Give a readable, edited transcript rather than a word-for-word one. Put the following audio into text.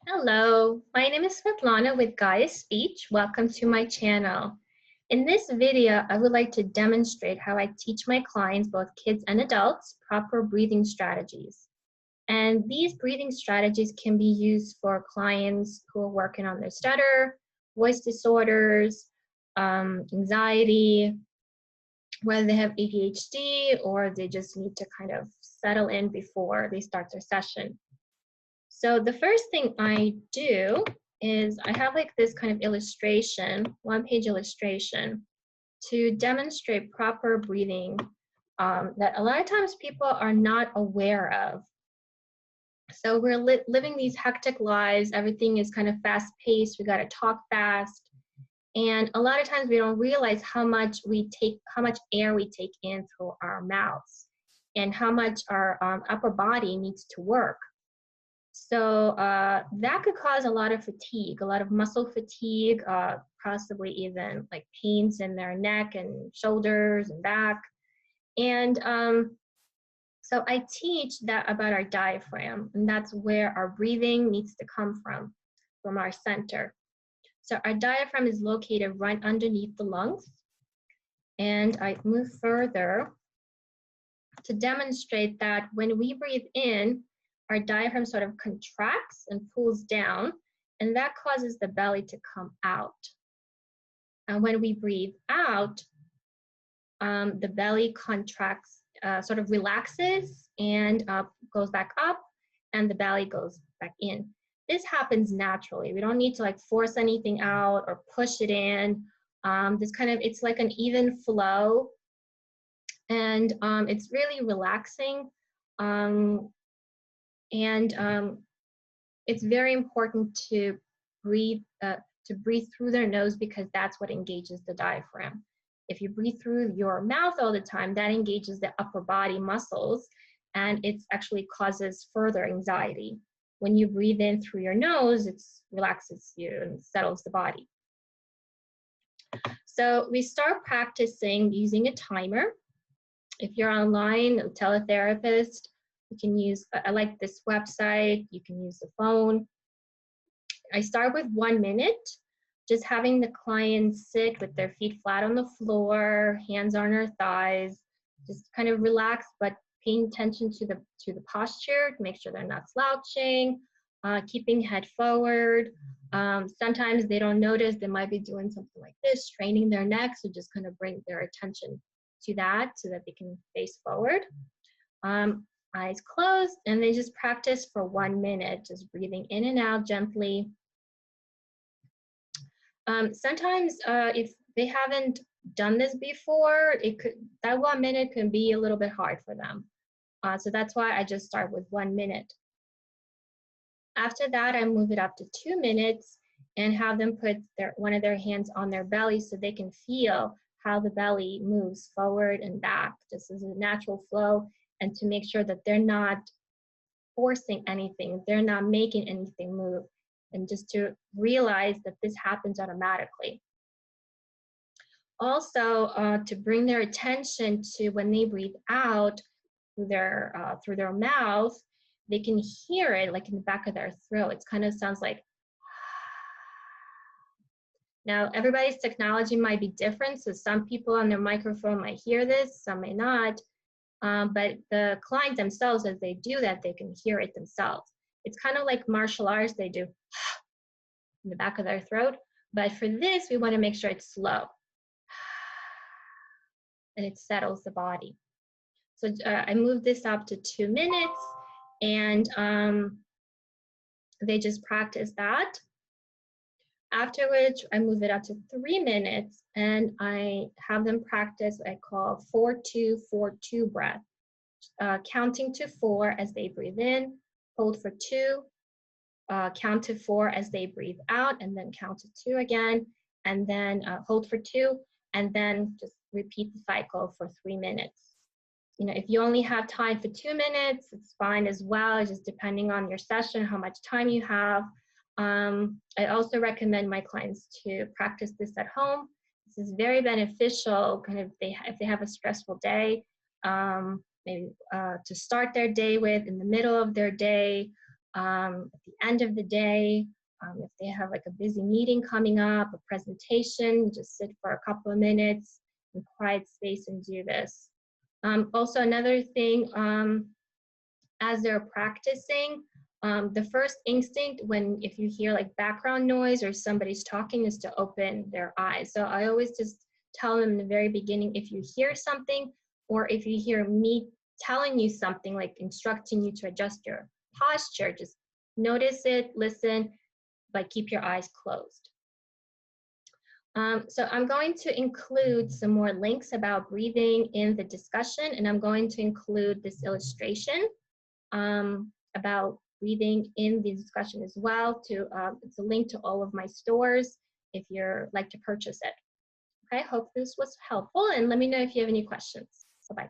Hello, my name is Svetlana with Gaia Speech. Welcome to my channel. In this video, I would like to demonstrate how I teach my clients, both kids and adults, proper breathing strategies. And these breathing strategies can be used for clients who are working on their stutter, voice disorders, anxiety, whether they have ADHD or they just need to kind of settle in before they start their session. So the first thing I do is I have like this kind of illustration, one-page illustration, to demonstrate proper breathing that a lot of times people are not aware of. So we're living these hectic lives. Everything is kind of fast-paced. We got to talk fast. And a lot of times we don't realize how much air we take in through our mouths and how much our upper body needs to work. So that could cause a lot of fatigue, a lot of muscle fatigue, possibly even like pains in their neck and shoulders and back. And so I teach that about our diaphragm, and that's where our breathing needs to come from our center. So our diaphragm is located right underneath the lungs. And I move further to demonstrate that when we breathe in, our diaphragm sort of contracts and pulls down, and that causes the belly to come out. And when we breathe out, the belly contracts, sort of relaxes and goes back up, and the belly goes back in. This happens naturally. We don't need to like force anything out or push it in. It's like an even flow, and it's really relaxing. It's very important to breathe through their nose because that's what engages the diaphragm. If you breathe through your mouth all the time, that engages the upper body muscles, and it actually causes further anxiety. When you breathe in through your nose, it relaxes you and settles the body. So we start practicing using a timer. If you're online, a teletherapist, you can use, I like this website, you can use the phone. I start with 1 minute, just having the client sit with their feet flat on the floor, hands on their thighs, just kind of relax, but paying attention to the posture to make sure they're not slouching, keeping head forward. Sometimes they don't notice, they might be doing something like this, straining their neck, so just kind of bring their attention to that so that they can face forward. Eyes closed, and they just practice for 1 minute, just breathing in and out gently. Sometimes if they haven't done this before, that 1 minute can be a little bit hard for them. So that's why I just start with 1 minute. After that, I move it up to 2 minutes and have them put one of their hands on their belly so they can feel how the belly moves forward and back, just as a natural flow, and to make sure that they're not forcing anything, they're not making anything move, and just to realize that this happens automatically. Also, to bring their attention to when they breathe out through their mouth, they can hear it like in the back of their throat. It kind of sounds like. Now, everybody's technology might be different, so some people on their microphone might hear this, some may not. But the client themselves, as they do that, they can hear it themselves. It's kind of like martial arts, they do in the back of their throat. But for this, we want to make sure it's slow. And it settles the body. So I move this up to 2 minutes, and they just practice that. After which, I move it up to 3 minutes, and I have them practice what I call 4-2-4-2 breath. Counting to 4 as they breathe in, hold for 2, count to 4 as they breathe out, and then count to 2 again, and then hold for 2, and then just repeat the cycle for 3 minutes. You know, if you only have time for 2 minutes, it's fine as well, just depending on your session, how much time you have. I also recommend my clients to practice this at home. This is very beneficial, kind of if they have a stressful day, maybe to start their day with, in the middle of their day, at the end of the day. If they have like a busy meeting coming up, a presentation, just sit for a couple of minutes in quiet space and do this. Also, another thing, as they're practicing, the first instinct if you hear like background noise or somebody's talking is to open their eyes. So I always just tell them in the very beginning, if you hear something or if you hear me telling you something, like instructing you to adjust your posture, just notice it, listen, but keep your eyes closed. So I'm going to include some more links about breathing in the discussion, and I'm going to include this illustration about breathing in the discussion as well. It's a link to all of my stores if you'd like to purchase it. Okay, hope this was helpful, and let me know if you have any questions. Bye-bye.